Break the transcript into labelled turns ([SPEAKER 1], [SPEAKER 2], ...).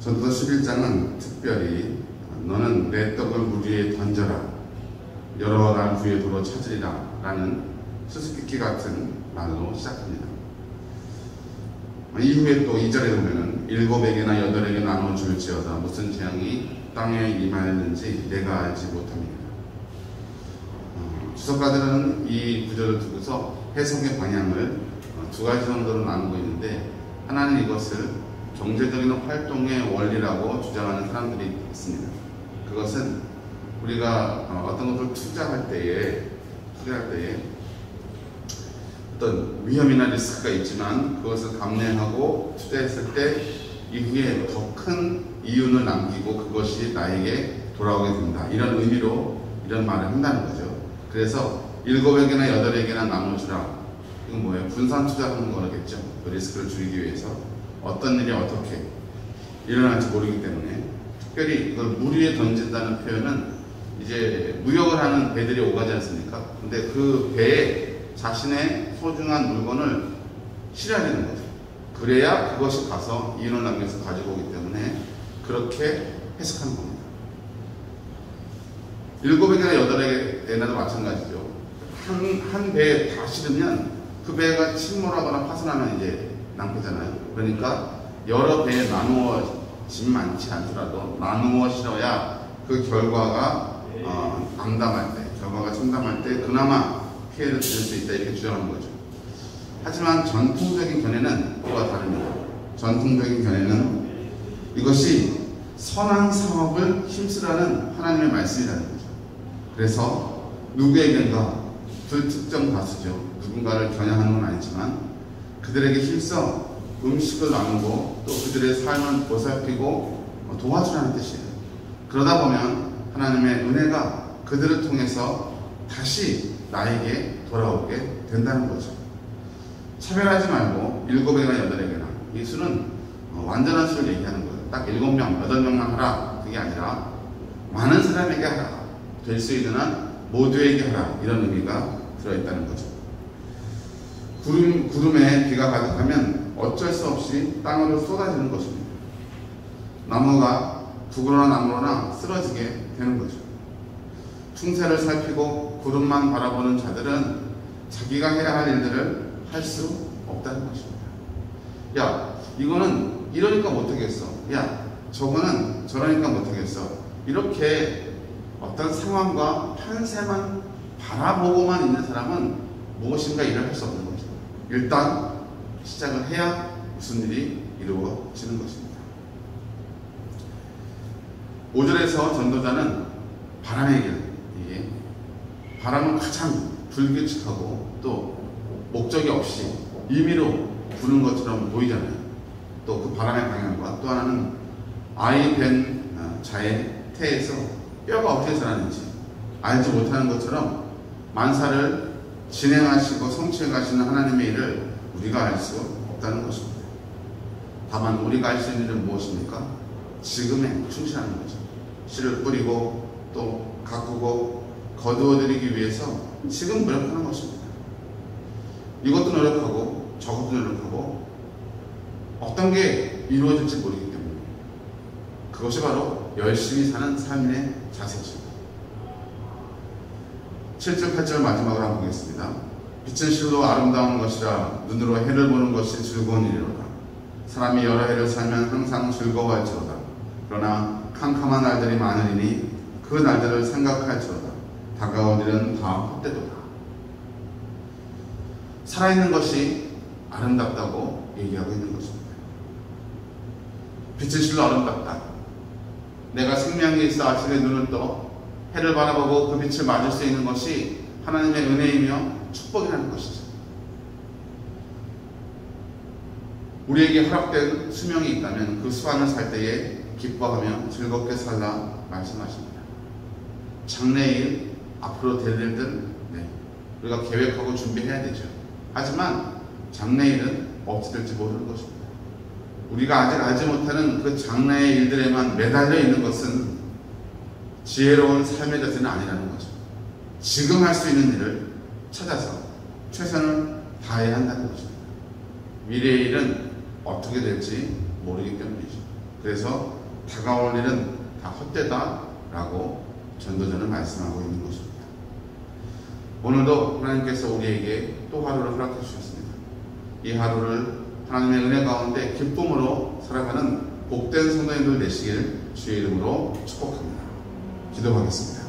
[SPEAKER 1] 전도서 11장은 특별히 너는 내 떡을 물 위에 던져라 여러 날 후에 도로 찾으리라 라는 수수께끼 같은 말로 시작합니다. 이후에 또 2절에 보면은 7에게나 8에게 나눠 줄지어다 무슨 재앙이 땅에 임하였는지 내가 알지 못합니다. 주석가들은 이 구절을 두고서 해석의 방향을 두 가지 정도로 나누고 있는데, 하나는 이것을 경제적인 활동의 원리라고 주장하는 사람들이 있습니다. 그것은 우리가 어떤 것을 투자할 때에 어떤 위험이나 리스크가 있지만 그것을 감내하고 투자했을 때 이후에 더 큰 이윤을 남기고 그것이 나에게 돌아오게 된다, 이런 의미로 이런 말을 한다는 거죠. 그래서 7에게나 8에게나 나눠주라. 이건 뭐예요? 분산 투자하는 거겠죠. 그 리스크를 줄이기 위해서 어떤 일이 어떻게 일어날지 모르기 때문에, 특별히 그걸 물 위에 던진다는 표현은 이제 무역을 하는 배들이 오가지 않습니까? 근데 그 배에 자신의 소중한 물건을 실어야 되는 거죠. 그래야 그것이 가서 이윤을 남겨서 가지고 오기 때문에 그렇게 해석하는 겁니다. 7에게나 8에게나도 마찬가지죠. 한 배에 다 실으면 그 배가 침몰하거나 파손하면 이제 낭패잖아요. 그러니까 여러 배에 나누어지면 많지 않더라도 나누어 실어야 그 결과가 결과가 참담할 때 그나마 피해를 줄일 수 있다, 이렇게 주장하는 거죠. 하지만 전통적인 견해는 그와 다릅니다. 전통적인 견해는 이것이 선한 사업을 힘쓰라는 하나님의 말씀이라는 거죠. 그래서 누구에겐가 불특정 다수죠. 누군가를 겨냥하는 건 아니지만 그들에게 힘써 음식을 나누고 또 그들의 삶을 보살피고 도와주라는 뜻이에요. 그러다 보면 하나님의 은혜가 그들을 통해서 다시 나에게 돌아오게 된다는 거죠. 차별하지 말고 7에게나 8에게나, 이 수는 완전한 수를 얘기하는 거예요. 딱 7명, 8명만 하라, 그게 아니라 많은 사람에게 하라, 될 수 있는 한 모두에게 하라, 이런 의미가 들어있다는 거죠. 구름에 비가 가득하면 어쩔 수 없이 땅으로 쏟아지는 것입니다. 나무가 북으로나 남으로나 쓰러지게 되는 거죠. 충세를 살피고 구름만 바라보는 자들은 자기가 해야 할 일들을 할 수 없다는 것입니다. 야, 이거는 이러니까 못하겠어. 야, 저거는 저러니까 못하겠어. 이렇게 어떤 상황과 판세만 바라보고만 있는 사람은 무엇인가 일을 할 수 없는 거죠. 일단 시작을 해야 무슨 일이 이루어지는 것입니다. 5절에서 전도자는 바람의 길, 바람은 가장 불규칙하고 또 목적이 없이 임의로 부는 것처럼 보이잖아요. 또 그 바람의 방향과 또 하나는 아이 된 자의 태에서 뼈가 어떻게 자라는지 알지 못하는 것처럼 만사를 진행하시고 성취해 가시는 하나님의 일을 우리가 알 수 없다는 것입니다. 다만 우리가 알 수 있는 일은 무엇입니까? 지금에 충실하는 거죠. 씨를 뿌리고 또 가꾸고 거두어들이기 위해서 지금 노력하는 것입니다. 이것도 노력하고 저것도 노력하고 어떤 게 이루어질지 모르기 때문에 그것이 바로 열심히 사는 삶의 자세죠. 7절 8절 마지막으로 한번 보겠습니다. 빛은 실로 아름다운 것이라 눈으로 해를 보는 것이 즐거운 일이로다. 사람이 여러 해를 살면 항상 즐거워할지로다. 그러나 캄캄한 날들이 많으리니 그 날들을 생각할지로다. 다가올 일은 다 헛되도다. 살아있는 것이 아름답다고 얘기하고 있는 것입니다. 빛은 실로 아름답다. 내가 생명이 있어 아침에 눈을 떠 해를 바라보고 그 빛을 맞을 수 있는 것이 하나님의 은혜이며 축복이라는 것이죠. 우리에게 허락된 수명이 있다면 그 수완을 살 때에 기뻐하며 즐겁게 살라 말씀하십니다. 장래일, 앞으로 될 일들, 우리가 계획하고 준비해야 되죠. 하지만 장래일은 어찌 될지 모르는 것입니다. 우리가 아직 알지 못하는 그 장래의 일들에만 매달려 있는 것은 지혜로운 삶의 자세는 아니라는 거죠. 지금 할 수 있는 일을 찾아서 최선을 다해야 한다는 것입니다. 미래의 일은 어떻게 될지 모르기 때문이죠. 그래서 다가올 일은 다 헛되다라고 전도전은 말씀하고 있는 것입니다. 오늘도 하나님께서 우리에게 또 하루를 허락해 주셨습니다. 이 하루를 하나님의 은혜 가운데 기쁨으로 살아가는 복된 성도님들 되시길 주의 이름으로 축복합니다. 기도하겠습니다.